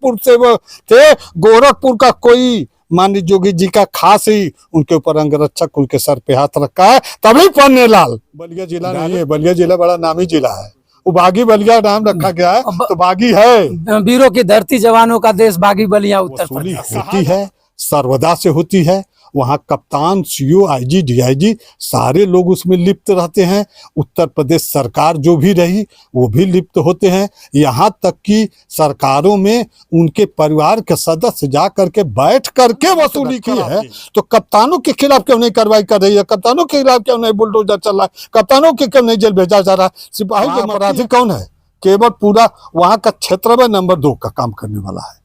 गोरखपुर से वो थे, गोरखपुर का कोई माननीय योगी जी का खास ही उनके ऊपर अंगरक्षक उनके सर पे हाथ रखा है, तभी पन्नेलाल। बलिया जिला नहीं है, बलिया जिला बड़ा नामी जिला है, वो बागी बलिया नाम रखा गया है तो बागी है। वीरों की धरती, जवानों का देश, बागी बलिया उत्तर प्रदेश होती है, सर्वदा से होती है। वहाँ कप्तान, सीओ, आईजी, डीआईजी सारे लोग उसमें लिप्त रहते हैं। उत्तर प्रदेश सरकार जो भी रही वो भी लिप्त होते हैं। यहाँ तक कि सरकारों में उनके परिवार के सदस्य जा करके बैठ करके वसूली की है। तो कप्तानों के खिलाफ क्यों नहीं कार्रवाई कर रही है? कप्तानों के खिलाफ क्यों नहीं बुलडोजर चल रहा है? कप्तानों के क्यों नहीं जेल भेजा जा रहा है? सिपाही के अपराधी कौन है? केवल पूरा वहाँ का क्षेत्र में नंबर 2 का काम करने वाला है।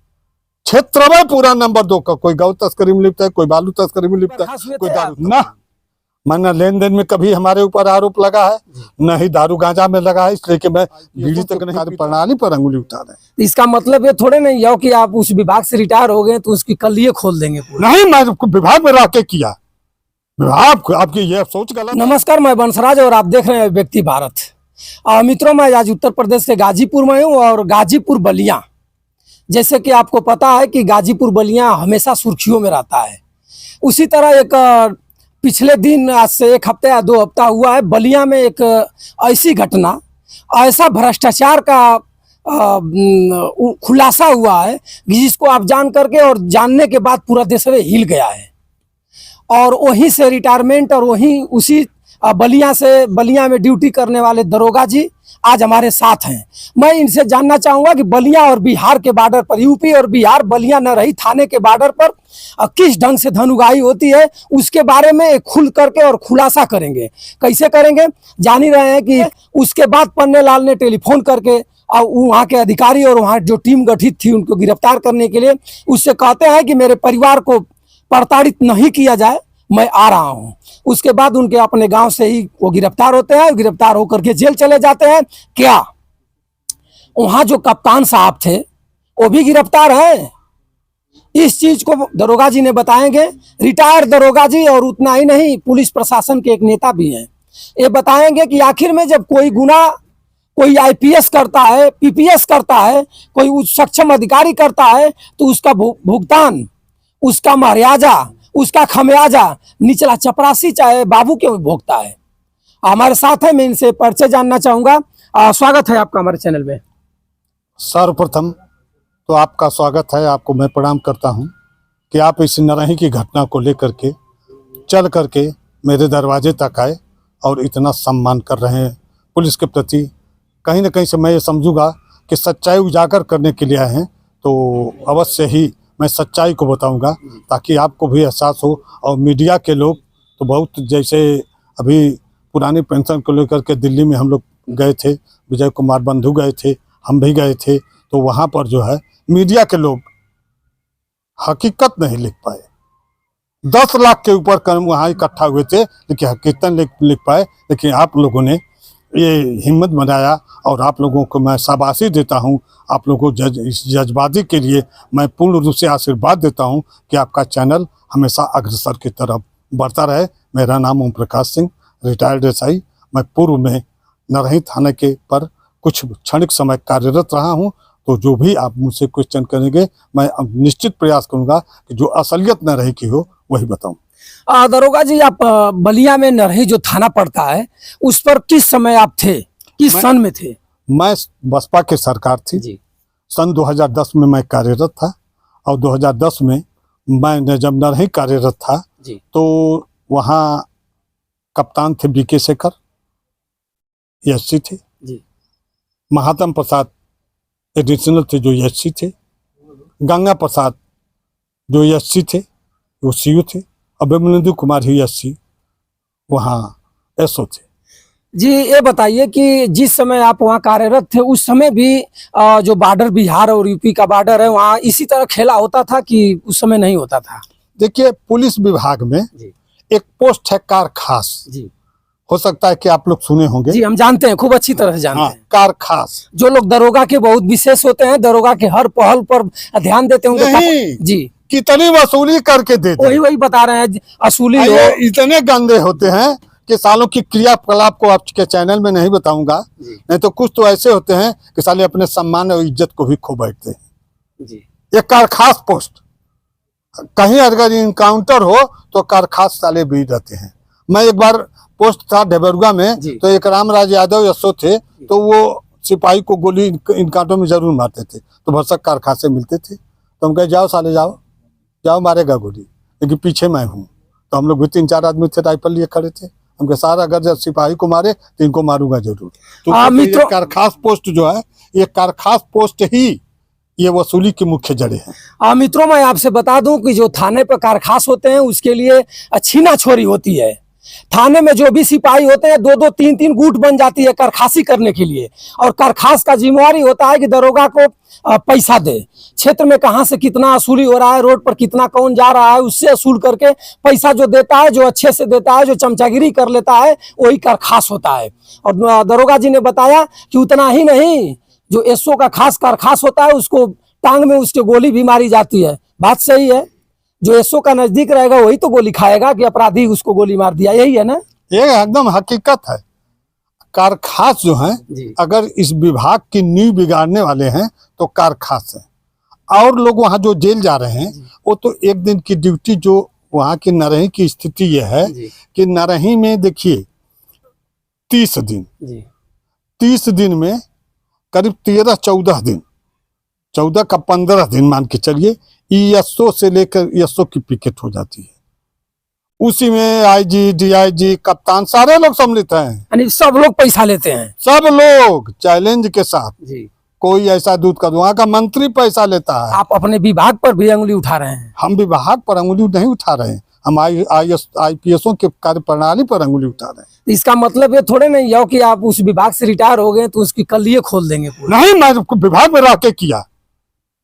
क्षेत्र में पूरा नंबर 2 का, कोई गौ तस्करी में लिप्त है, कोई बालू तस्करी में लिप्त है, कोई दारू ना मैंने लेन देन में कभी हमारे ऊपर आरोप लगा है, न ही दारू गांजा में लगा है, इसलिए कि मैं बीड़ी तक नहीं प्रणाली पर अंगुली उठा रहे। इसका मतलब ये थोड़े नहीं है कि आप उस विभाग से रिटायर हो गए तो उसकी कलिए खोल देंगे। नहीं, मैं विभाग में रह के किया। विभाग आपकी ये सोच गलत। नमस्कार, मैं बंसराज और आप देख रहे हैं व्यक्ति भारत। मित्रों, मैं आज उत्तर प्रदेश के गाजीपुर में हूँ और गाजीपुर बलिया, जैसे कि आपको पता है कि गाजीपुर बलिया हमेशा सुर्खियों में रहता है। उसी तरह एक पिछले दिन, आज से 1 हफ्ता या 2 हफ्ता हुआ है, बलिया में एक ऐसी घटना, ऐसा भ्रष्टाचार का खुलासा हुआ है जिसको आप जान करके और जानने के बाद पूरा देश में हिल गया है। और वहीं से रिटायरमेंट और वहीं उसी बलिया में ड्यूटी करने वाले दरोगा जी आज हमारे साथ हैं। मैं इनसे जानना चाहूँगा कि बलिया और बिहार के बॉर्डर पर, यूपी और बिहार बलिया नरही थाने के बॉर्डर पर किस ढंग से धन उगाही होती है, उसके बारे में खुल करके और खुलासा करेंगे। कैसे करेंगे जान ही रहे हैं कि उसके बाद पन्नेलाल ने टेलीफोन करके और वहाँ के अधिकारी और वहाँ जो टीम गठित थी उनको गिरफ्तार करने के लिए उससे कहते हैं कि मेरे परिवार को प्रताड़ित नहीं किया जाए, मैं आ रहा हूँ। उसके बाद उनके अपने गांव से ही वो गिरफ्तार होते हैं, गिरफ्तार होकर के जेल चले जाते हैं। क्या वहां जो कप्तान साहब थे वो भी गिरफ्तार हैं? इस चीज को दरोगा जी ने बताएंगे, रिटायर्ड दरोगा जी, और उतना ही नहीं, पुलिस प्रशासन के एक नेता भी हैं। ये बताएंगे कि आखिर में जब कोई गुना कोई आईपीएस करता है, पीपीएस करता है, कोई उच्च सक्षम अधिकारी करता है तो उसका भुगतान, उसका मर्यादा, उसका खमियाजा निचला चपरासी चाहे बाबू क्यों भोगता है। हमारे साथ है, मैं इनसे परिचय जानना चाहूंगा। स्वागत है आपका हमारे चैनल में। सर्वप्रथम तो आपका स्वागत है, आपको मैं प्रणाम करता हूं कि आप इस नरही की घटना को लेकर के चल करके मेरे दरवाजे तक आए और इतना सम्मान कर रहे हैं पुलिस के प्रति। कहीं ना कहीं से मैं ये समझूंगा कि सच्चाई उजागर करने के लिए आए हैं, तो अवश्य ही मैं सच्चाई को बताऊंगा ताकि आपको भी एहसास हो। और मीडिया के लोग तो बहुत, जैसे अभी पुरानी पेंशन को लेकर के दिल्ली में हम लोग गए थे, विजय कुमार बंधु गए थे, हम भी गए थे, तो वहाँ पर जो है मीडिया के लोग हकीकत नहीं लिख पाए। 10 लाख के ऊपर कर्म वहाँ इकट्ठा हुए थे, लेकिन हकीकत लिख पाए। लेकिन आप लोगों ने ये हिम्मत बनाया और आप लोगों को मैं शाबाशी देता हूं। आप लोगों को इस जज्बाती के लिए मैं पूर्ण रूप से आशीर्वाद देता हूं कि आपका चैनल हमेशा अग्रसर की तरफ बढ़ता रहे। मेरा नाम ओम प्रकाश सिंह, रिटायर्ड एसआई। मैं पूर्व में नरही थाने के पर कुछ क्षणिक समय कार्यरत रहा हूं, तो जो भी आप मुझसे क्वेश्चन करेंगे मैं निश्चित प्रयास करूंगा कि जो असलियत नरही की हो वही बताऊं। दरोगा जी, आप बलिया में नरही जो थाना पड़ता है उस पर किस समय आप थे, किस सन में थे? मैं बसपा की सरकार थी जी। सन 2010 में मैं कार्यरत था और 2010 में मैं जब नरही कार्यरत था जी, तो वहाँ कप्तान थे बीके शेखर, एससी थे जी, महात्म प्रसाद एडिशनल थे जो एससी थे, गंगा प्रसाद जो एससी थे वो सीयू थे, अभिमन्यु कुमार ही एससी वहाँ एसओ थे जी। ये बताइए कि जिस समय आप वहाँ कार्यरत थे उस समय भी जो बॉर्डर बिहार और यूपी का बॉर्डर है वहाँ इसी तरह खेला होता था कि उस समय नहीं होता था? देखिए, पुलिस विभाग में जी, एक पोस्ट है कार खास जी, हो सकता है कि आप लोग सुने होंगे जी। हम जानते हैं, खूब अच्छी तरह से जानते हैं। कार खास जो लोग दरोगा के बहुत विशेष होते हैं, दरोगा के हर पहल पर ध्यान देते होंगे जी, कितनी वसूली करके देते, वही बता रहे हैं। असूली इतने गंदे होते हैं कि सालों की क्रियाकलाप को आपके चैनल में नहीं बताऊंगा, नहीं तो कुछ तो ऐसे होते हैं कि साले अपने सम्मान और इज्जत को भी खो बैठते हैं। जी ये कारखास पोस्ट, कहीं अगर इनकाउंटर हो तो कारखास साले भी रहते हैं। मैं एक बार पोस्ट था ढेबरुआ में, जी। तो एक रामराज यादव यशो थे, तो वो सिपाही को गोली इन कांटों में जरूर मारते थे, तो भरसक कारखासे मिलते थे। तो हम कहे जाओ साले जाओ जाओ, मारेगा गोली, लेकिन पीछे मैं हूँ। तो हम लोग भी 3-4 आदमी थे, राइफल लिए खड़े थे। हम कहे सारा अगर जब सिपाही को मारे तो इनको मारूंगा जरूर। तो ये कारखास पोस्ट जो है, ये कारखास पोस्ट ही ये वसूली की मुख्य जड़ें हैं। मित्रों, मैं आपसे बता दूं कि जो थाने पर कारखास होते हैं उसके लिए छीना छोरी होती है। थाने में जो भी सिपाही होते हैं 2-2 3-3 गुट बन जाती है कारखासी करने के लिए, और कारखास का जिम्मेवारी होता है कि दरोगा को पैसा दे, क्षेत्र में कहाँ से कितना वसूली हो रहा है, रोड पर कितना कौन जा रहा है, उससे वसूल करके पैसा जो देता है, जो अच्छे से देता है, जो चमचागिरी कर लेता है, वही कारखास होता है। और दरोगा जी ने बताया कि उतना ही नहीं, जो एसओ का खास कारखास होता है उसको टांग में उसके गोली भी मारी जाती है। बात सही है, जो एसओ का नजदीक रहेगा वही तो गोली खाएगा कि अपराधी उसको गोली मार दिया, यही है ना? ये एकदम हकीकत है। कारखास जो है, अगर इस विभाग की नींव बिगाड़ने वाले हैं तो कारखास है। और लोग वहाँ जो जेल जा रहे हैं वो तो एक दिन की ड्यूटी, जो वहाँ की नरही की स्थिति ये है कि नरही में देखिए 30 दिन, 30 दिन में करीब 13-14 दिन, 14 का 15 दिन मान के चलिए, ईएसओ से लेकर ईएसओ की पिकेट हो जाती है। उसी में आईजी, डीआईजी, कप्तान सारे लोग सम्मिलित हैं, यानी सब लोग पैसा लेते हैं, सब लोग चैलेंज के साथ। जी। कोई ऐसा दूध का, वहाँ का मंत्री पैसा लेता है। आप अपने विभाग पर भी अंगुली उठा रहे हैं? हम विभाग पर अंगुली नहीं उठा रहे हैं, हम आईपीएसओ के कार्य प्रणाली पर अंगुली उठा रहे हैं। इसका मतलब ये थोड़े नहीं है कि आप उस विभाग से रिटायर हो गए तो उसकी कलिए खोल देंगे पूरा। नहीं, मैं विभाग में रह के किया।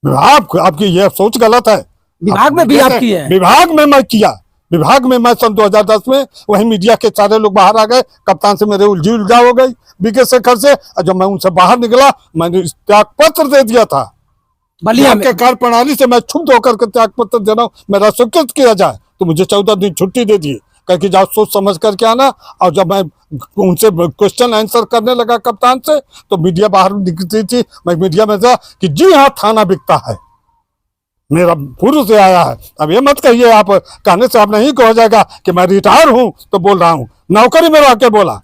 विभाग, आपकी यह सोच गलत है। विभाग में भी आप किए हैं? विभाग में मैं किया, विभाग में मैं सन 2010 में, वही मीडिया के सारे लोग बाहर आ गए, कप्तान से मेरे उलझा हो गई बीके शेखर से, और जब मैं उनसे बाहर निकला मैंने त्याग पत्र दे दिया था। बलिया के कार्य प्रणाली से मैं क्षुब्ध होकर के त्याग पत्र दे रहा हूँ, मेरा स्वीकृत किया जाए। तो मुझे 14 दिन छुट्टी दे दी, कह के जाओ सोच समझ करके आना। और जब मैं उनसे क्वेश्चन आंसर करने लगा कप्तान से, तो मीडिया बाहर निकलती थी, मैं मीडिया में था कि जी हाँ थाना बिकता है, मेरा पूर्व से आया है। अब ये मत कहिए, आप कहने से आप नहीं कहा जाएगा कि मैं रिटायर हूं तो बोल रहा हूं। नौकरी में रह के बोला,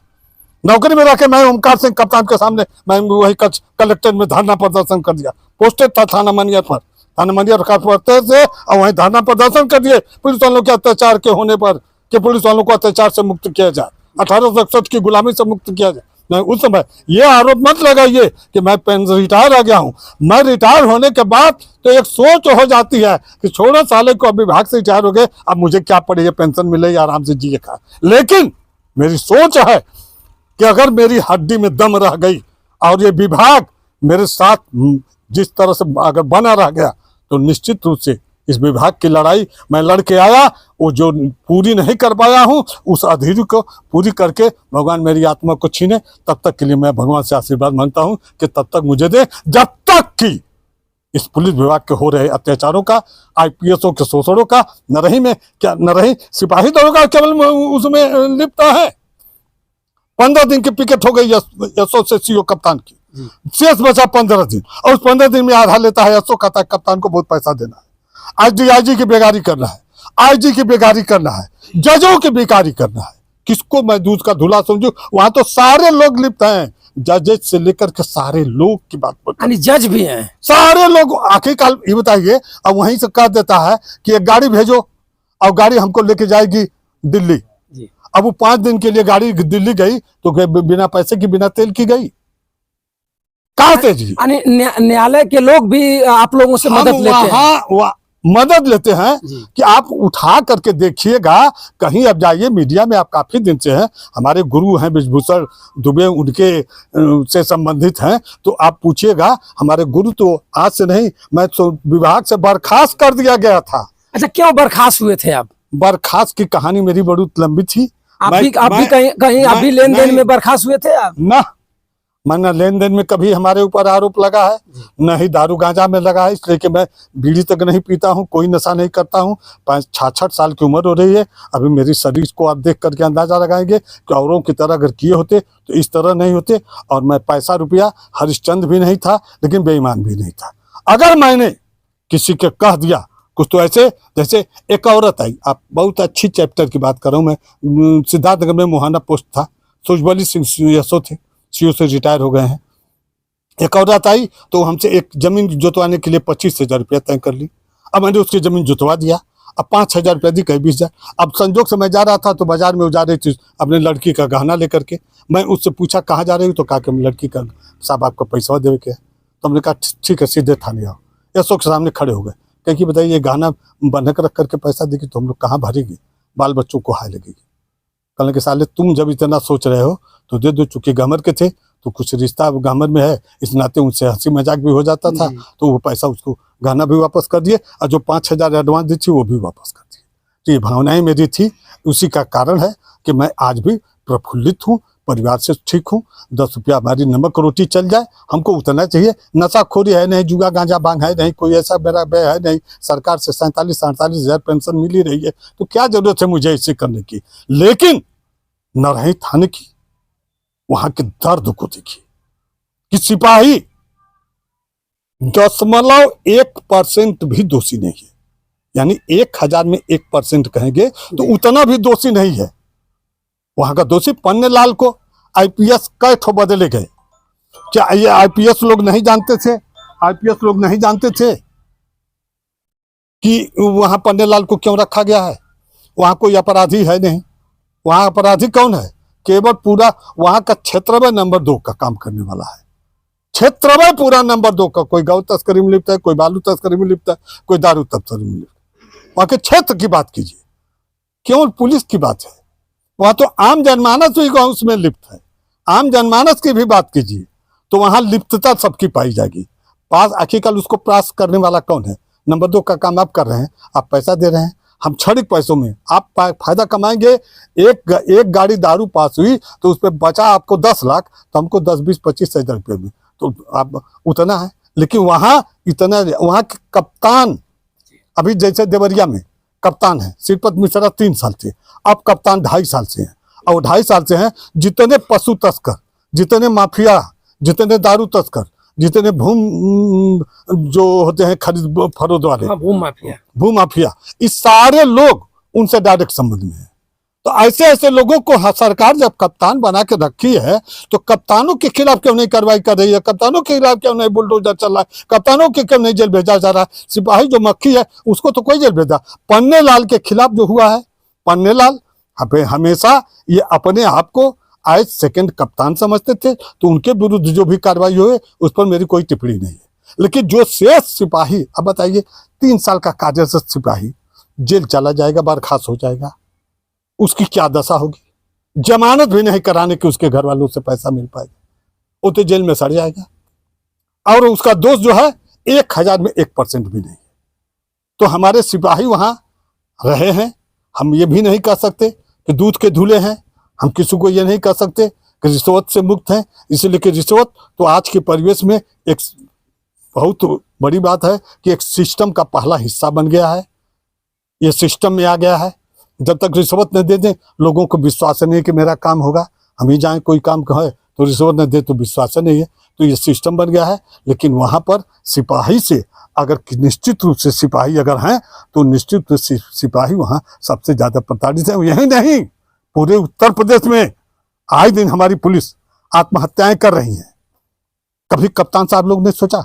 नौकरी में रह के मैं ओमकार सिंह कप्तान के सामने मैं वही कलेक्टर में धरना प्रदर्शन कर दिया। पोस्टेड था थाना मनियर पर, थाना मनियर का पड़ते से, और वहीं धरना प्रदर्शन कर दिए पुलिस वालों के अत्याचार के होने पर, कि पुलिस वालों को अत्याचार से मुक्त किया जाए, 1861 की गुलामी से मुक्त किया जाए। नहीं, उस समय ये आरोप मत लगाइए कि मैं पेंशन रिटायर आ गया हूं। मैं रिटायर होने के बाद तो एक सोच हो जाती है कि छोड़ो साले को, अब विभाग से रिटायर हो गए, अब मुझे क्या पड़े, ये पेंशन मिले, आराम से जिएगा। लेकिन मेरी सोच है कि अगर मेरी हड्डी में दम रह गई और ये विभाग मेरे साथ जिस तरह से अगर बना रह गया, तो निश्चित रूप से इस विभाग की लड़ाई मैं लड़के आया, वो जो पूरी नहीं कर पाया हूँ उस अधूरी को पूरी करके भगवान मेरी आत्मा को छीने, तब तक के लिए मैं भगवान से आशीर्वाद मांगता हूँ कि तब तक मुझे दे, जब तक कि इस पुलिस विभाग के हो रहे अत्याचारों का, आईपीएसओ के शोषणों का, नरही में क्या नरही सिपाही दरोगा केवल उसमें लिप्त है। 15 दिन की पिकेट हो गई एसओ से सीओ कप्तान की, शेष बचा 15 दिन, और उस 15 दिन में आधा लेता है एसओ, कहता है कप्तान को बहुत पैसा देना है, आज डीआईजी की बेगारी करना है, आईजी की बेगारी करना है, जजों की बेगारी करना है। किसको मैं दूध का धुला समझू? वहां तो सारे लोग लिप्त हैं, जजेज से लेकर के सारे लोग की बात पर, जज भी हैं, सारे लोग। आखिरकार ये बताइए, अब वहीं से कह देता है कि एक गाड़ी भेजो, और गाड़ी हमको लेके जाएगी दिल्ली। अब वो 5 दिन के लिए गाड़ी दिल्ली गई तो बिना पैसे की, बिना तेल की गई, कहाँ से जी? न्यायालय के लोग भी आप लोगों से मदद लेते हैं? मदद लेते हैं कि आप उठा करके देखिएगा, कहीं अब जाइए मीडिया में, आप काफी दिन से हैं, हमारे गुरु हैं ब्रिजभूषण दुबे, उनके से संबंधित हैं, तो आप पूछिएगा। हमारे गुरु तो आज से नहीं, मैं तो विभाग से बर्खास्त कर दिया गया था। अच्छा, क्यों बर्खास्त हुए थे आप? बर्खास्त की कहानी मेरी बड़ी लंबी थी। आप भी कहीं अभी लेन देन में बर्खास्त हुए थे आप? ना, मैंने लेन देन में कभी हमारे ऊपर आरोप लगा है, न ही दारू गांजा में लगा है, इसलिए कि मैं बीड़ी तक नहीं पीता हूँ, कोई नशा नहीं करता हूँ। 65 साल की उम्र हो रही है, अभी मेरी शरीर को आप देख करके अंदाजा लगाएंगे कि औरों की तरह अगर किए होते तो इस तरह नहीं होते। और मैं पैसा रुपया हरिश्चंद्र भी नहीं था, लेकिन बेईमान भी नहीं था। अगर मैंने किसी के कह दिया कुछ, तो ऐसे जैसे एक औरत आई, आप बहुत अच्छी चैप्टर की बात कर रहा हूँ मैं, सिद्धार्थनगर में मुहाना पोस्ट था, सुजबली सिंह यशो थे, सीओ से रिटायर हो गए हैं। एक औरत आई तो हमसे एक जमीन जुतवाने के लिए 25,000 रुपया तय कर ली। अब मैंने उसकी जमीन जुतवा दिया, अब 5,000 रुपया दी, कहीं 20,000। अब संजोग से मैं जा रहा था तो बाजार में वो जा रही थी अपने लड़की का गहना लेकर के। मैं उससे पूछा कहाँ जा रही हूँ, तो कहा कि लड़की का साहब आपको पैसा देवे के है। तो हमने कहा ठीक है, सीधे थाने आओ। यशोक के सामने खड़े हो गए, कह कि बताइए ये गहना बंधक रख करके पैसा देगी तो हम लोग कहाँ भरेंगे, बाल बच्चों को हाय लगेगी। कहने के साले तुम जब इतना सोच रहे हो तो दे दो, चूंकि गामर के थे तो कुछ रिश्ता गामर में है, इस नाते उनसे हंसी मजाक भी हो जाता था, तो वो पैसा उसको गहना भी वापस कर दिए और जो 5,000 एडवांस दी थी वो भी वापस कर दिए। तो ये भावनाएं मेरी थी, उसी का कारण है कि मैं आज भी प्रफुल्लित हूँ, परिवार से ठीक हूँ। 10 रुपया हमारी नमक रोटी चल जाए, हमको उतना चाहिए। नशाखोरी है नहीं, जुआ गांजा भांग है नहीं, कोई ऐसा मेरा व्यय है नहीं। सरकार से 47-48 हज़ार पेंशन मिल ही रही है, तो क्या जरूरत है मुझे इसे करने की। लेकिन नरही थाने की वहां के दर्द को देखिए कि सिपाही 0.1% भी दोषी नहीं है, यानी 1000 में 1% कहेंगे तो उतना भी दोषी नहीं है। वहां का दोषी पन्नेलाल को आईपीएस कई ठो बदले गए। क्या ये आईपीएस लोग नहीं जानते थे, आईपीएस लोग नहीं जानते थे कि वहां पन्नेलाल को क्यों रखा गया है? वहां कोई अपराधी है नहीं। वहां अपराधी कौन है? केवल पूरा वहां का क्षेत्र में नंबर 2 का काम करने वाला है। क्षेत्र में पूरा नंबर 2 का, कोई गौ तस्करी में लिप्त है, कोई बालू तस्करी में लिप्त है, कोई दारू तस्करी में लिप्त है। वहां के क्षेत्र की बात कीजिए, केवल पुलिस की बात है। वहां तो आम जनमानस भी उसमें लिप्त है। आम जनमानस की भी बात कीजिए तो वहां लिप्तता सबकी पाई जाएगी। पास आखिरकार उसको पास करने वाला कौन है? नंबर 2 का काम आप कर रहे हैं, आप पैसा दे रहे हैं, हम क्षणिक पैसों में आप फायदा कमाएंगे। एक गाड़ी दारू पास हुई तो उस पर बचा आपको 10 लाख, तो हमको 10-20-25 हज़ार रुपये में, तो आप उतना है। लेकिन वहां इतना, वहां के कप्तान अभी जैसे देवरिया में कप्तान है श्रीपद मिश्रा 3 साल से, अब कप्तान 2.5 साल से हैं, और 2.5 साल से हैं। जितने पशु तस्कर, जितने माफिया, जितने दारू तस्कर, जितने जो होते हैं खरीद फरोख्त वाले, भूम माफिया, इस सारे लोग उनसे डायरेक्ट संबंध में है। तो ऐसे ऐसे लोगों को सरकार जब कप्तान बना के रखी है तो कप्तानों के खिलाफ क्यों नहीं कार्रवाई कर रही है? कप्तानों के खिलाफ क्यों नहीं बुलडोजर चल रहा है? कप्तानों के क्यों नहीं जेल भेजा जा रहा है? सिपाही जो मक्खी है उसको तो कोई जेल भेजा। पन्नेलाल के खिलाफ जो हुआ है, पन्नेलाल हमेशा ये अपने आप को आज सेकंड कप्तान समझते थे, तो उनके विरुद्ध जो भी कार्रवाई हुई उस पर मेरी कोई टिप्पणी नहीं है। लेकिन जो शेष सिपाही, अब बताइए 3 साल का कार्यरत सिपाही जेल चला जाएगा, बर्खास्त हो जाएगा, उसकी क्या दशा होगी? जमानत भी नहीं कराने की उसके घर वालों से पैसा मिल पाएगा, वो तो जेल में सड़ जाएगा। और उसका दोष जो है 1000 में 1% भी नहीं है। तो हमारे सिपाही वहां रहे हैं, हम ये भी नहीं कह सकते कि दूध के धुले हैं। हम किसी को ये नहीं कह सकते कि रिश्वत से मुक्त हैं, इसलिए कि रिश्वत तो आज के परिवेश में एक बहुत बड़ी बात है कि एक सिस्टम का पहला हिस्सा बन गया है। ये सिस्टम में आ गया है। जब तक रिश्वत न दे दें लोगों को विश्वास नहीं कि मेरा काम होगा, हम ही जाएं कोई काम कहे तो रिश्वत न दे तो विश्वास नहीं है। तो ये सिस्टम बन गया है। लेकिन वहाँ पर सिपाही से अगर निश्चित रूप से सिपाही अगर हैं तो निश्चित रूप से सिपाही वहाँ सबसे ज़्यादा प्रताड़ित है। यही नहीं, पूरे उत्तर प्रदेश में आए दिन हमारी पुलिस आत्महत्याएं कर रही है। कभी कप्तान साहब लोग ने सोचा,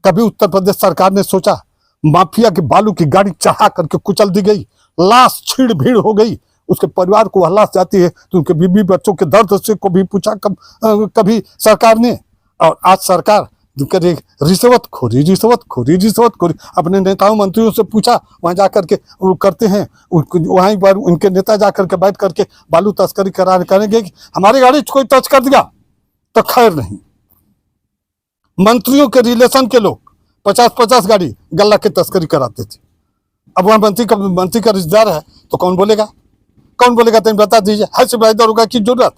कभी उत्तर प्रदेश सरकार ने सोचा? माफिया के बालू की गाड़ी चढ़ा करके कुचल दी गई, लाश छीड़ भीड़ हो गई, उसके परिवार को हलास जाती है, तो उनके बीबी बच्चों के दर्द से को भी पूछा कभी सरकार ने? और आज सरकार करे रिश्वतखोरी, अपने नेताओं मंत्रियों से पूछा, वहां जाकर के वो करते हैं, वहीं पर उनके नेता जाकर के बैठ करके बालू तस्करी करेंगे कि हमारी गाड़ी कोई टच कर दिया तो खैर नहीं। मंत्रियों के रिलेशन के लोग 50-50 गाड़ी गल्ला की तस्करी कराते थे। अब वहाँ मंत्री का रिश्तेदार है तो कौन बोलेगा? तुम बता दीजिए, है सिपाही दरोगा की जरूरत?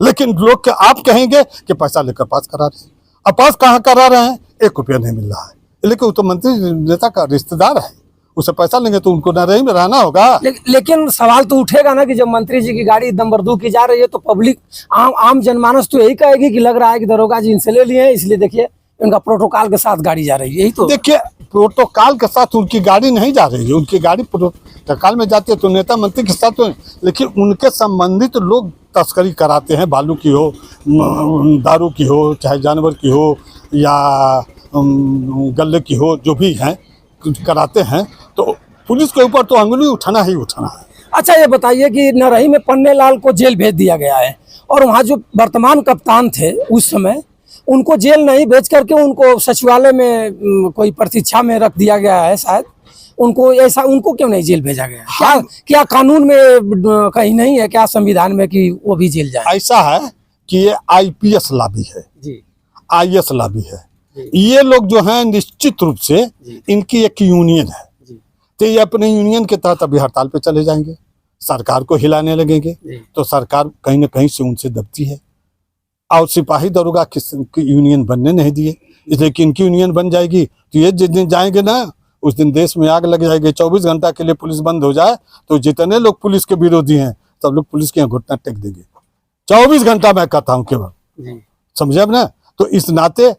लेकिन लोग के आप कहेंगे कि पैसा लेकर पास करा रहे हैं। अब पास कहाँ करा रहे हैं? 1 रुपया नहीं मिल रहा है। लेकिन वो तो मंत्री नेता का रिश्तेदार है, उसे पैसा लेंगे तो उनको नरही में रहना होगा। लेकिन सवाल तो उठेगा ना कि जब मंत्री जी की गाड़ी नंबर 2 की जा रही है तो पब्लिक आम जनमानस तो यही कहेगी कि लग रहा है कि दरोगा जी इनसे ले लिए हैं, इसलिए देखिए इनका प्रोटोकॉल के साथ गाड़ी जा रही है, यही तो। देखिए, प्रोटोकॉल के साथ उनकी गाड़ी नहीं जा रही है, उनकी गाड़ी प्रोटोकॉल में जाती है तो नेता मंत्री के साथ तो, लेकिन उनके संबंधित लोग तस्करी कराते हैं, बालू की हो, दारू की हो, चाहे जानवर की हो या गल्ले की हो, जो भी हैं कराते हैं, तो पुलिस के ऊपर तो अंगुली उठाना ही उठाना है। अच्छा, ये बताइए कि नरही में पन्ने लाल को जेल भेज दिया गया है और वहाँ जो वर्तमान कप्तान थे उस समय, उनको जेल नहीं भेज करके उनको सचिवालय में कोई प्रतीक्षा में रख दिया गया है शायद। उनको ऐसा, उनको क्यों नहीं जेल भेजा गया? क्या कानून में कहीं नहीं है क्या, संविधान में, कि वो भी जेल जाए? ऐसा है कि ये आईपीएस लॉबी है जी, आईएएस लॉबी है। ये लोग जो हैं निश्चित रूप से इनकी एक यूनियन है, तो ये अपने यूनियन के तहत अभी हड़ताल पे चले जाएंगे, सरकार को हिलाने लगेंगे, तो सरकार कहीं ना कहीं से उनसे दबती है। और सिपाही दरोगा की यूनियन बनने नहीं दिए, इसलिए कि इनकी यूनियन बन जाएगी तो ये जिस दिन जाएंगे ना, उस दिन देश में आग लग जाएगी। 24 घंटा के लिए पुलिस बंद हो जाए तो जितने लोग पुलिस के विरोधी हैं सब लोग पुलिस के यहाँ घुटना टेक देंगे। 24 घंटा मैं कहता हूँ केवल, समझे अब ना? तो इस नाते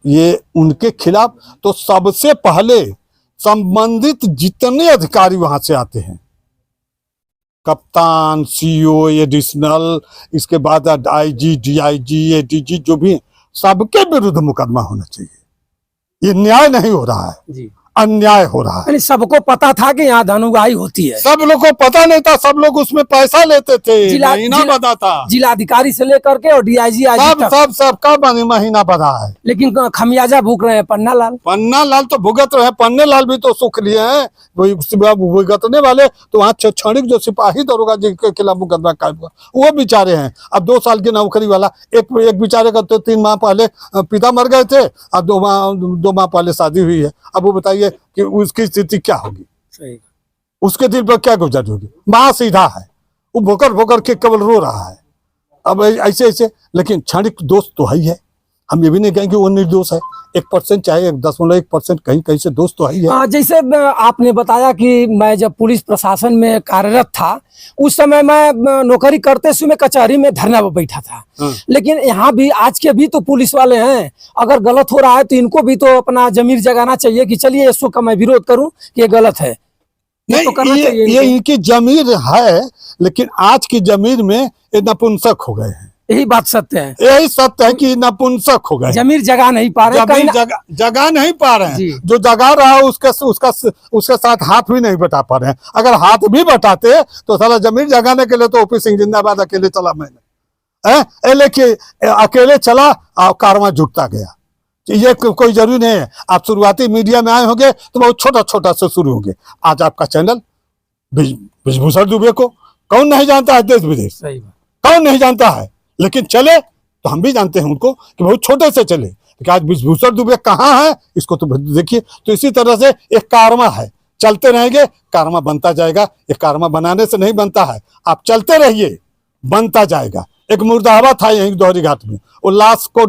ये उनके खिलाफ तो सबसे पहले संबंधित जितने अधिकारी वहां से आते हैं, कप्तान, सीओ, एडिशनल, इसके बाद आईजी, डीआईजी, एडीजी, जो भी, सबके विरुद्ध मुकदमा होना चाहिए। ये न्याय नहीं हो रहा है जी, अन्याय हो रहा है। यानी सबको पता था कि यहाँ धनुगाई होती है, सब लोग को पता नहीं था, सब लोग उसमें पैसा लेते थे, महीना बधा था, जिलाधिकारी से लेकर के और डीआईजी सबका महीना बधा है। लेकिन खमियाजा भूख रहे हैं पन्ना लाल तो भुगत रहे हैं। पन्ने लाल भी तो सुख लिए हैं, भुगतने वाले तो वहाँ क्षणिक जो सिपाही दरोगा जी के खिलाफ मुकदमा कायम हुआ वो बेचारे हैं। अब 2 साल की नौकरी वाला एक बेचारे का तो 3 माह पहले पिता मर गए थे, अब 2 माह पहले शादी हुई है। अब वो बताइए कि उसकी स्थिति क्या होगी, सही, उसके दिल पर क्या गुजर होगी? माँ सीधा है, वो भोकर भोकर के केवल रो रहा है। अब ऐसे ऐसे, लेकिन क्षणिक दोष तो है ही है, हम ये भी नहीं कहेंगे वो निर्दोष है। 1% चाहे 0.1% कहीं कहीं से दोष तो है ही है। जैसे आपने बताया कि मैं जब पुलिस प्रशासन में कार्यरत था उस समय मैं नौकरी करते समय कचहरी में धरना पर बैठा था, लेकिन यहाँ भी आज के भी तो पुलिस वाले हैं, अगर गलत हो रहा है तो इनको भी तो अपना जमीर जगाना चाहिए कि चलिए इसको का मैं विरोध करूं कि ये गलत है। नहीं, तो करना चाहिए ये इनकी जमीर है, लेकिन आज की जमीर में ये नपुंसक हो गए हैं। यही बात सत्य है, यही सत्य है कि नपुंसक हो गए, जमीर जगा नहीं पा रहे, जगा नहीं पा रहे हैं। जो जगा रहा है उसके साथ हाथ भी नहीं बटा पा रहे हैं। अगर हाथ भी बटाते तो साला जमीर जगाने के लिए तो ओपी सिंह जिंदाबाद अकेले चला मैंने, लेकिन अकेले चला और कारवां जुटता गया। ये कोई जरूरी नहीं है। आप शुरुआती मीडिया में आए होंगे तो बहुत छोटा छोटा से शुरू होंगे। आज आपका चैनल ब्रिजभूषण दुबे को कौन नहीं जानता है, देश विदेश कौन नहीं जानता है, लेकिन चले तो हम भी जानते हैं उनको कि बहुत छोटे से चले। लेकिन आज ब्रिजभूषण दुबे कहाँ है इसको तो देखिए। तो इसी तरह से एक कारवां है, चलते रहेंगे, कारवां बनता जाएगा। एक कारवां बनाने से नहीं बनता है, आप चलते रहिए, बनता जाएगा। एक मुर्दाबाद था यहीं दोहरी घाट में, वो लाश को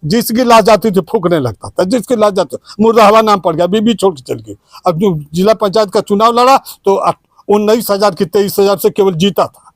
जिसकी लाश जाती थी फूकने लगता था, जिसकी लाश जाती, मुर्दाबाद नाम पड़ गया, बीबी छोड़ के चल गई। अब जो जिला पंचायत का चुनाव लड़ा तो 19,000 की 23,000 से केवल जीता था,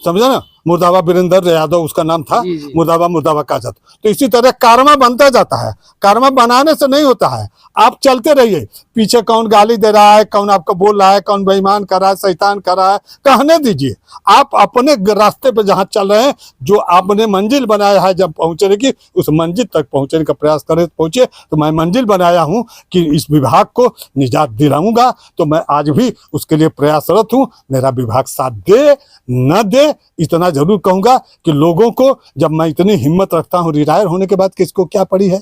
समझा ना? मुर्दाबाद वीरेंद्र यादव उसका नाम था, मुर्दाबाद कहा जाता। तो इसी तरह कारवां बनता जाता है, कारवां बनाने से नहीं होता है। आप चलते रहिए, पीछे कौन गाली दे रहा है, कौन आपको बोल रहा है, कौन बेईमान कर रहा है, शैतान कर रहा है, कहने दीजिए। आप अपने रास्ते पर जहाँ चल रहे हैं, जो आपने मंजिल बनाया है, जब पहुंचने की उस मंजिल तक पहुंचने का प्रयास करें पहुंचे। तो मैं मंजिल बनाया हूं कि इस विभाग को निजात दिलाऊंगा, तो मैं आज भी उसके लिए प्रयासरत हूं। मेरा विभाग साथ दे न दे, इतना जरूर कहूंगा कि लोगों को, जब मैं इतनी हिम्मत रखता हूं रिटायर होने के बाद, किसको क्या पड़ी है,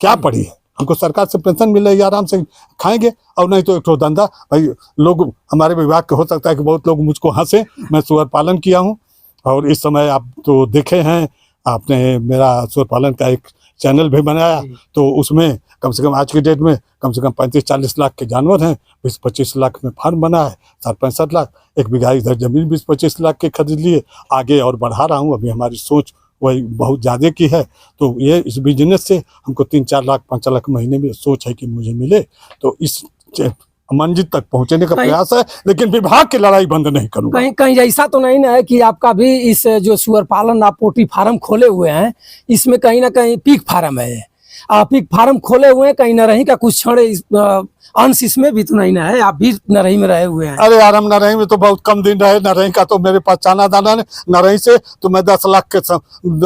क्या पड़ी है? हमको सरकार से पेंशन मिल रही है, आराम से खाएंगे, और नहीं तो एक ठो धंधा। भाई लोग हमारे विभाग के, हो सकता है कि बहुत लोग मुझको हंसे, मैं सुअर पालन किया हूँ। और इस समय आप तो देखे हैं, आपने मेरा सुअर पालन का एक चैनल भी बनाया, तो उसमें कम से कम आज की डेट में कम से कम 35-40 लाख के जानवर हैं। 20-25 लाख में फार्म बना है, 60-65 लाख। 1 बीघा इधर जमीन 20-25 लाख के खरीद लिए, आगे और बढ़ा रहा हूँ। अभी हमारी सोच वही बहुत ज़्यादा की है, तो ये इस बिजनेस से हमको 3-4 लाख 5 लाख महीने में सोच है कि मुझे मिले, तो इस मंजिल तक पहुंचने का प्रयास है। लेकिन विभाग की लड़ाई बंद नहीं करूंगा। कहीं ऐसा तो नहीं ना है कि आपका भी इस जो सुअर पालन, आप पोल्ट्री फार्म खोले हुए हैं, इसमें कहीं ना कहीं पीक फार्म है, पिग फार्म खोले हुए हैं, कहीं नरही का कुछ क्षण अंश इसमें भी तो नहीं ना है? आप भी नरही में रहे हुए हैं। अरे यार, हम नरही में तो बहुत कम दिन रहे। नरही का तो मेरे पास चाना दाना है। नरही से तो मैं 10 लाख के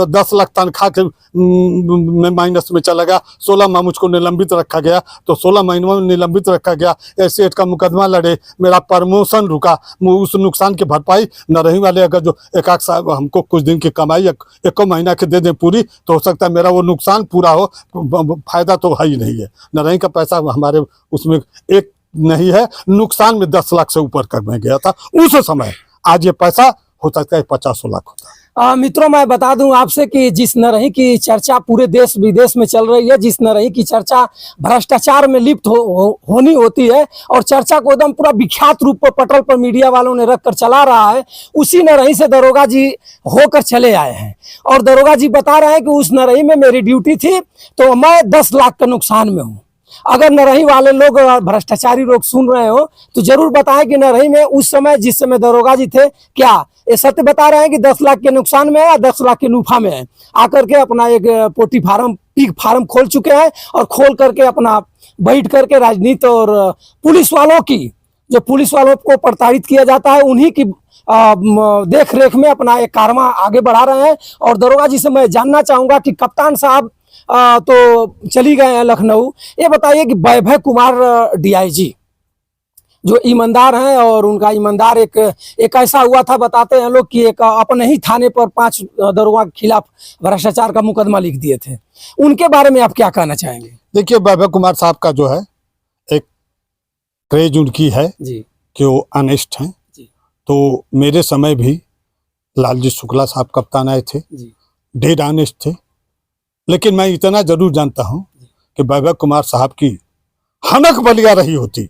10 लाख तनख्वाह के में माइनस में चला गया। 16 माह मुझको निलंबित रखा गया, तो 16 महीनों में निलंबित रखा गया। एसीएट का मुकदमा लड़े, मेरा प्रमोशन रुका। उस नुकसान की भरपाई नरही वाले अगर जो एक आध साल हमको कुछ दिन की कमाई एक महीना के दे दें पूरी, तो हो सकता है मेरा वो नुकसान पूरा हो। फायदा तो है ही नहीं है। नरही का पैसा हमारे उसमें एक नहीं है। नुकसान में 10 लाख से ऊपर कर मैं गया था उस समय। आज ये पैसा हो सकता है 50 लाख होता। मित्रों, मैं बता दूं आपसे कि जिस नरही की चर्चा पूरे देश विदेश में चल रही है, जिस नरही की चर्चा भ्रष्टाचार में लिप्त होनी होती है, और चर्चा को एकदम पूरा विख्यात रूप पर पटल पर मीडिया वालों ने रख कर चला रहा है, उसी नरही से दरोगा जी होकर चले आए हैं। और दरोगा जी बता रहे हैं कि उस नरही में मेरी ड्यूटी थी, तो मैं 10 लाख का नुकसान में हूँ। अगर नरही वाले लोग, भ्रष्टाचारी लोग सुन रहे हो तो जरूर बताएं कि नरही में उस समय जिस समय दरोगा जी थे, क्या ये सत्य बता रहे हैं कि 10 लाख के नुकसान में है या 10 लाख के नूफा में है? आकर के अपना एक पोल्ट्री फार्म, पिग फार्म खोल चुके हैं, और खोल करके अपना बैठ करके राजनीति और पुलिस वालों की, जो पुलिस वालों को प्रताड़ित किया जाता है, उन्हीं की देख रेख में अपना एक कारवां आगे बढ़ा रहे हैं। और दरोगा जी से मैं जानना चाहूंगा कि कप्तान साहब तो चली गए हैं लखनऊ, ये बताइए कि वैभव कुमार डीआईजी जो ईमानदार हैं, और उनका ईमानदार एक ऐसा हुआ था, बताते हैं लोग कि एक अपने ही थाने पर 5 दरोगा के खिलाफ भ्रष्टाचार का मुकदमा लिख दिए थे। उनके बारे में आप क्या कहना चाहेंगे? देखिए, वैभव कुमार साहब का जो है एक क्रेज उनकी है जी कि वो ऑनेस्ट हैं। तो मेरे समय भी लालजी शुक्ला साहब कप्तान आए थे, डेड ऑनेस्ट थे। लेकिन मैं इतना जरूर जानता हूं कि वैभव कुमार साहब की हनक बलिया रही होती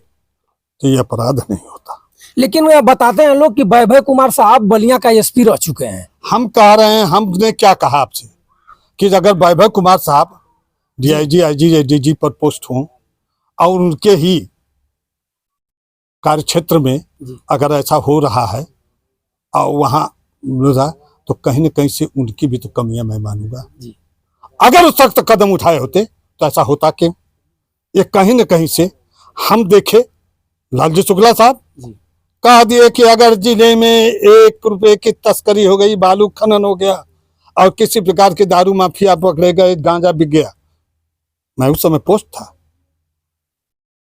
तो ये अपराध नहीं होता। लेकिन वे बताते हैं लोग कि वैभव कुमार साहब बलिया का एसपी रह चुके हैं। हम कह रहे हैं, हमने क्या कहा आपसे कि अगर वैभव कुमार साहब डीआईजी, आईजी, एडीजी पर पोस्ट हों और उनके ही कार्य क्षेत्र में अगर ऐसा हो रहा है और वहाँ तो कहीं न कहीं से उनकी भी तो कमियां मैं मानूंगा। अगर उस वक्त कदम उठाए होते तो ऐसा होता क्यों? ये कहीं न कहीं से हम देखे, लालजी शुक्ला साहब कह दिए कि अगर जिले में 1 रुपए की तस्करी हो गई, बालू खनन हो गया और किसी प्रकार के दारू माफिया पकड़े गए, गांजा बिक गया, मैं उस समय पोस्ट था,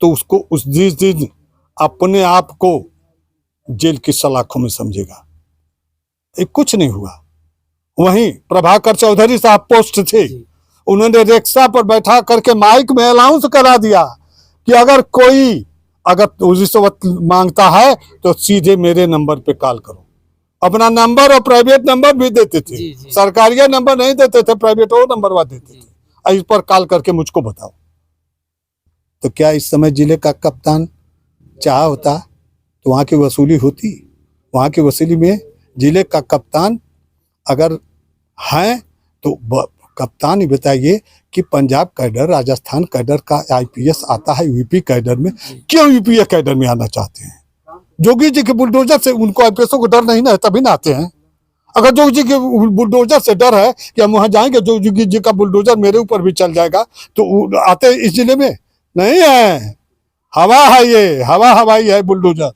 तो उसको उस दिन अपने आप को जेल की सलाखों में समझेगा। कुछ नहीं हुआ। वहीं प्रभाकर चौधरी साहब पोस्ट थे, उन्होंने रिक्शा पर बैठा करके माइक में अनाउंस करा दिया कि अगर कोई रिश्वत मांगता है तो सीधे मेरे नंबर पे कॉल करो। अपना नंबर और प्राइवेट नंबर भी देते थे, सरकारी नंबर नहीं देते थे, प्राइवेट वो नंबर देते थे। इस पर कॉल करके मुझको बताओ। तो क्या इस समय जिले का कप्तान चाह होता तो वहां की वसूली होती? वहां की वसूली में जिले का कप्तान अगर है तो कप्तान ही बताइए कि पंजाब कैडर, राजस्थान कैडर का आईपीएस आता है यूपी कैडर में, क्यों यूपी कैडर में आना चाहते हैं? जोगी जी के बुलडोजर से उनको आईपीएसओं को डर नहीं ना है, तभी ना आते हैं। अगर जोगी जी के बुलडोजर से डर है कि हम वहां जाएंगे, जोगी जी का बुलडोजर मेरे ऊपर भी चल जाएगा, तो आते इस जिले में नहीं है। हवा है, ये हवा हवाई है बुलडोजर।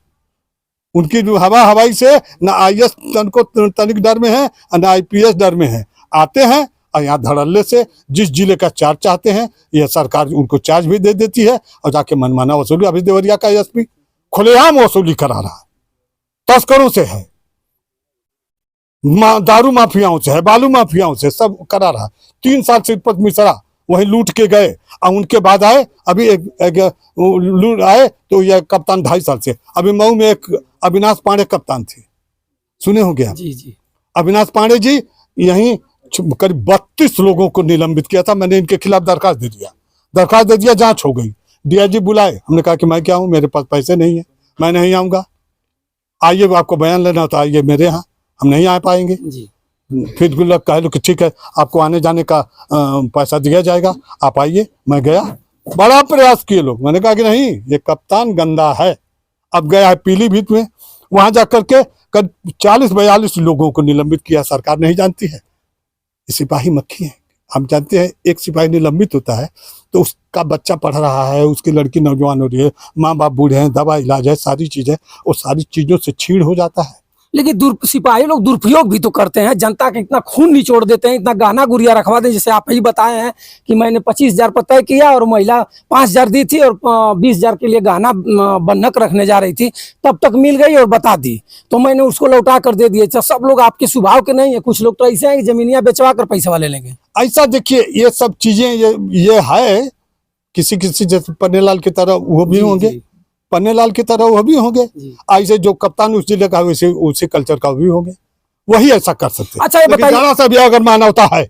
उनकी हवा हवाई से न आईएएस को तनिक डर में है, न आईपीएस डर में है। आते हैं और यहाँ धड़ल्ले से जिस जिले का चार्ज चाहते हैं, यह सरकार उनको चार्ज भी दे देती है और जाके मनमाना वसूली। अभी देवरिया का एसपी खुलेआम वसूली करा रहा है, तस्करों से है, दारू माफियाओं से है, बालू माफियाओं से, सब करा रहा है। 3 साल श्रीपत मिश्रा वहीं लूट के गए और उनके बाद आए, अभी लूट आए तो यह कप्तान 2.5 साल से। अभी मऊ में एक अविनाश पांडे कप्तान थे, सुने हो गया? जी। अविनाश पांडे जी यहीं करीब 32 लोगों को निलंबित किया था। मैंने इनके खिलाफ दरखास्त दे दिया, जांच हो गई। डीआईजी बुलाए, हमने कहा कि मैं क्या हूँ, मेरे पास पैसे नहीं है, मैं नहीं आऊंगा। आइए, आपको बयान लेना तो आइए मेरे यहाँ, हम नहीं आ पाएंगे। फिर भी लोग कह लो कि ठीक है, आपको आने जाने का पैसा दिया जाएगा, आप आइए। मैं गया, बड़ा प्रयास किए लोग, मैंने कहा कि नहीं, ये कप्तान गंदा है। अब गया है पीलीभीत में, वहां जाकर के करीब 40-42 लोगों को निलंबित किया। सरकार नहीं जानती है, सिपाही मक्खी है, हम जानते हैं एक सिपाही निलंबित होता है तो उसका बच्चा पढ़ रहा है, उसकी लड़की नौजवान हो रही है, माँ बाप बूढ़े हैं, दवा इलाज है, सारी चीजें, वो सारी चीजों से छीड़ हो जाता है। लेकिन सिपाही लोग दुरुपयोग भी तो करते हैं, जनता का इतना खून निचोड़ देते हैं, इतना गहना गुड़िया रखवा दें। जैसे आप ही बताए हैं कि मैंने 25,000 पर तय किया और महिला 5,000 दी थी और 20,000 के लिए गहना बंधक रखने जा रही थी, तब तक मिल गई और बता दी तो मैंने उसको लौटा कर दे दिए। सब लोग आपके स्वभाव के नहीं है, कुछ लोग तो ऐसे हैं कि जमीनियां बेचवा कर पैसा वाले लेंगे। ऐसा देखिए, ये सब चीजें ये है, किसी किसी जैसे पन्नेलाल की तरह वो भी होंगे, पन्नेलाल की तरह वो भी होंगे, ऐसे जो कप्तान उस जिले का वैसे उसी कल्चर का भी होंगे, वही ऐसा कर सकते। अच्छा ये बताइए, जरा सा भी अगर मानवता है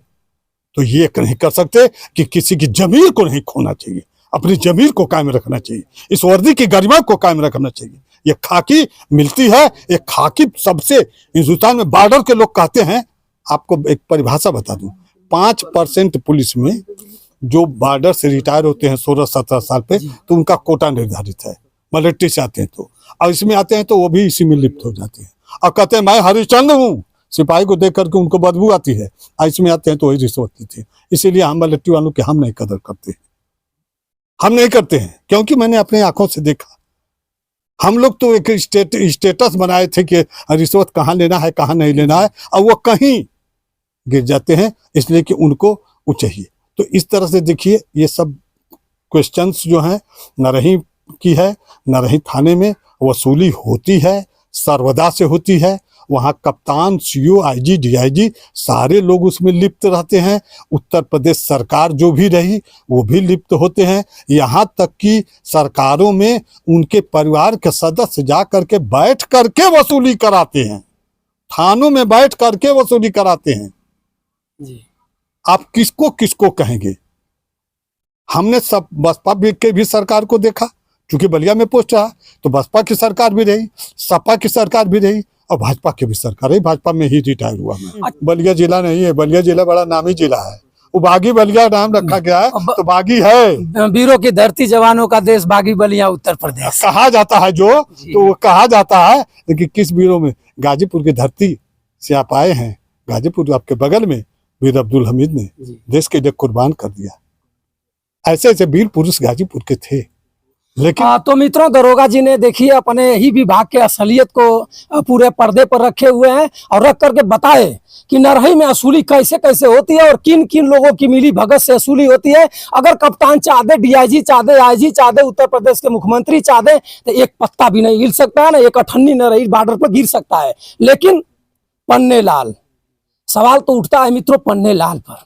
तो ये नहीं कर सकते कि किसी की जमीर को नहीं खोना चाहिए, अपनी जमीर को कायम रखना चाहिए, इस वर्दी की गरिमा को कायम रखना चाहिए। ये खाकी मिलती है, ये खाकी सबसे हिंदुस्तान में बॉर्डर के लोग कहते हैं। आपको एक परिभाषा बता दूं, 5% पुलिस में जो बॉर्डर से रिटायर होते हैं 16-17 साल पे, तो उनका कोटा निर्धारित है। मिलिट्री से आते हैं तो, और इसमें आते हैं तो वो भी इसी में लिप्त हो जाते हैं और कहते हैं मैं हरिश्चंद्र हूँ, सिपाही को देख करके उनको बदबू आती है, और इसमें आते हैं तो वही रिश्वत देते हैं। इसीलिए हम मिलिट्री वालों की हम नहीं कदर करते हैं, हम नहीं करते हैं, क्योंकि मैंने अपनी आंखों से देखा। हम लोग तो एक स्टेटस बनाए थे कि रिश्वत कहाँ लेना है कहाँ नहीं लेना है, और वो कहीं गिर जाते हैं इसलिए कि उनको वो चाहिए। तो इस तरह से देखिए, ये सब क्वेश्चंस जो हैं नरही की है, नरही थाने में वसूली होती है, सर्वदा से होती है। वहाँ कप्तान, सीओ, आईजी, डीआईजी सारे लोग उसमें लिप्त रहते हैं। उत्तर प्रदेश सरकार जो भी रही वो भी लिप्त होते हैं। यहाँ तक कि सरकारों में उनके परिवार के सदस्य जा करके बैठ करके वसूली कराते हैं, थानों में बैठ करके वसूली कराते हैं जी। आप किसको किसको कहेंगे? हमने सब बसपा के भी सरकार को देखा, क्योंकि बलिया में पोस्ट रहा, तो बसपा की सरकार भी रही, सपा की सरकार भी रही, और भाजपा की भी सरकार रही। भाजपा में ही रिटायर हुआ मैं। बलिया जिला नहीं है, बलिया जिला बड़ा नामी जिला है, वो बागी बलिया नाम रखा गया है, तो बागी है, वीरों की धरती, जवानों का देश, बागी बलिया उत्तर प्रदेश कहा जाता है जो, तो वो कहा जाता है। लेकिन किस वीरों में? गाजीपुर की धरती से आप आए हैं, गाजीपुर आपके बगल में वीर अब्दुल हमीद ने देश के लिए कुर्बान कर दिया। ऐसे ऐसे वीर पुरुष गाजीपुर के थे। लेकिन तो मित्रों, दरोगा जी ने देखिए अपने ही विभाग के असलियत को पूरे पर्दे पर रखे हुए हैं और रख करके बताए कि नरही में असूली कैसे कैसे होती है और किन किन लोगों की मिली भगत से असूली होती है। अगर कप्तान चाह दे, डीआईजी चाह दे, आईजी चाह दे, उत्तर प्रदेश के मुख्यमंत्री चाह दे, तो एक पत्ता भी नहीं हिल सकता है, ना एक अठन्नी नरही बॉर्डर पर गिर सकता है। लेकिन पन्नेलाल, सवाल तो उठता है मित्रों पन्नेलाल पर।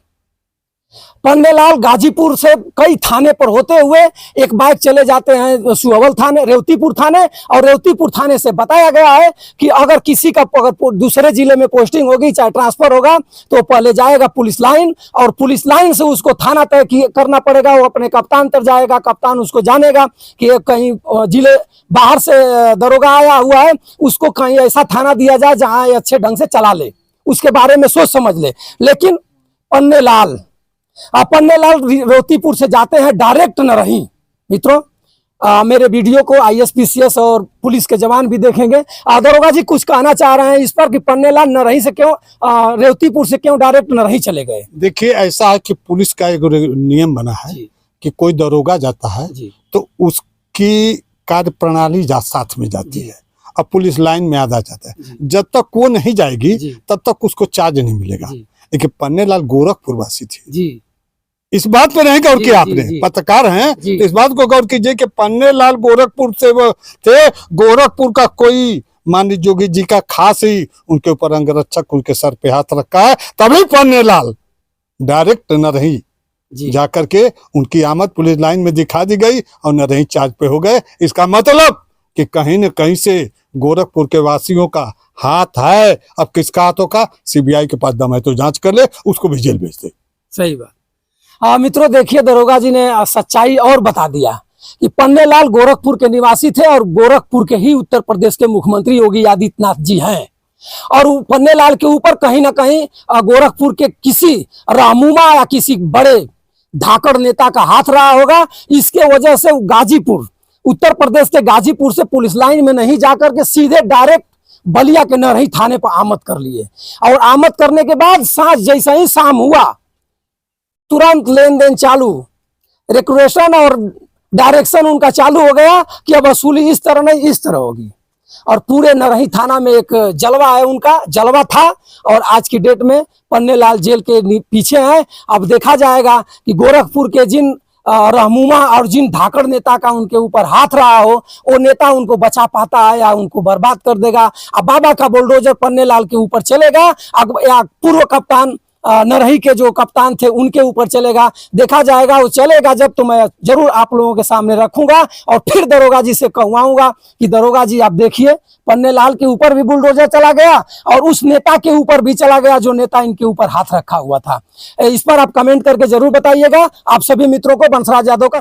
पन्नेलाल गाजीपुर से कई थाने पर होते हुए एक बाइक चले जाते हैं सुअवल थाने, रेवतीपुर थाने, और रेवतीपुर थाने से बताया गया है कि अगर किसी का अगर दूसरे जिले में पोस्टिंग होगी, चाहे ट्रांसफर होगा, तो पहले जाएगा पुलिस लाइन, और पुलिस लाइन से उसको थाना तय करना पड़ेगा। वो अपने कप्तान तक जाएगा, कप्तान उसको जानेगा कि कहीं जिले बाहर से दरोगा आया हुआ है, उसको कहीं ऐसा थाना दिया जाए जहाँ अच्छे ढंग से चला ले, उसके बारे में सोच समझ ले। लेकिन पन्नेलाल रेवतीपुर से जाते हैं डायरेक्ट नरही। मित्रों, मेरे वीडियो को आईएसपीसीएस और पुलिस के जवान भी देखेंगे। दरोगा जी कुछ कहना चाह रहे हैं इस पर कि पन्नेलाल नरही से क्यों, रेवतीपुर से क्यों डायरेक्ट नरही चले गए? देखिए, ऐसा है कि पुलिस का एक नियम बना है कि कोई दरोगा जाता है तो उसकी कार्य प्रणाली साथ में जाती है, अब पुलिस लाइन में आधा जाता है। जब तक वो नहीं जाएगी तब तक उसको चार्ज नहीं मिलेगा। लेकिन पन्नेलाल गोरखपुर वासी थे, इस बात पर नहीं गौर किया आपने, पत्रकार हैं तो इस बात को गौर कीजिए कि पन्नेलाल गोरखपुर से वो थे। गोरखपुर का कोई माननीय जोगी जी का खास ही उनके ऊपर अंगरक्षक उनके सर पे हाथ रखा है, तभी पन्नेलाल डायरेक्ट नरही जाकर के उनकी आमद पुलिस लाइन में दिखा दी गई और नरही चार्ज पे हो गए। इसका मतलब कि कहीं न कहीं से गोरखपुर के वासियों का हाथ है। अब किसका हाथ होगा? सीबीआई के पास दम है तो जांच कर ले, उसको भी जेल भेज दे। सही बात। मित्रों देखिए, दरोगा जी ने सच्चाई और बता दिया कि पन्नेलाल गोरखपुर के निवासी थे और गोरखपुर के ही उत्तर प्रदेश के मुख्यमंत्री योगी आदित्यनाथ जी हैं। और पन्नेलाल के ऊपर कहीं ना कहीं गोरखपुर के किसी रहनुमा या किसी बड़े धाकड़ नेता का हाथ रहा होगा। इसके वजह से गाजीपुर, उत्तर प्रदेश के गाजीपुर से पुलिस लाइन में नहीं जाकर के सीधे डायरेक्ट बलिया के नरही थाने पर आमद कर लिए। और आमद करने के बाद सांझ जैसा ही शाम हुआ, तुरंत लेन देन चालू, रिक्रूटेशन और डायरेक्शन उनका चालू हो गया कि अब वसूली इस तरह नहीं इस तरह होगी। और पूरे नरही थाना में एक जलवा है, उनका जलवा था और आज की डेट में पन्नेलाल जेल के पीछे हैं। अब देखा जाएगा कि गोरखपुर के जिन रहनुमा और जिन धाकड़ नेता का उनके ऊपर हाथ रहा हो, वो नेता उनको बचा पाता है या उनको बर्बाद कर देगा। अब बाबा का बुलडोजर पन्नेलाल के ऊपर चलेगा या पूर्व कप्तान नरही के जो कप्तान थे उनके ऊपर चलेगा, देखा जाएगा। वो चलेगा जब तो मैं जरूर आप लोगों के सामने रखूंगा और फिर दरोगा जी से कहवाऊंगा कि दरोगा जी आप देखिए, पन्नेलाल के ऊपर भी बुलडोजर चला गया और उस नेता के ऊपर भी चला गया जो नेता इनके ऊपर हाथ रखा हुआ था। इस पर आप कमेंट करके जरूर बताइएगा। आप सभी मित्रों को बंसराज यादव का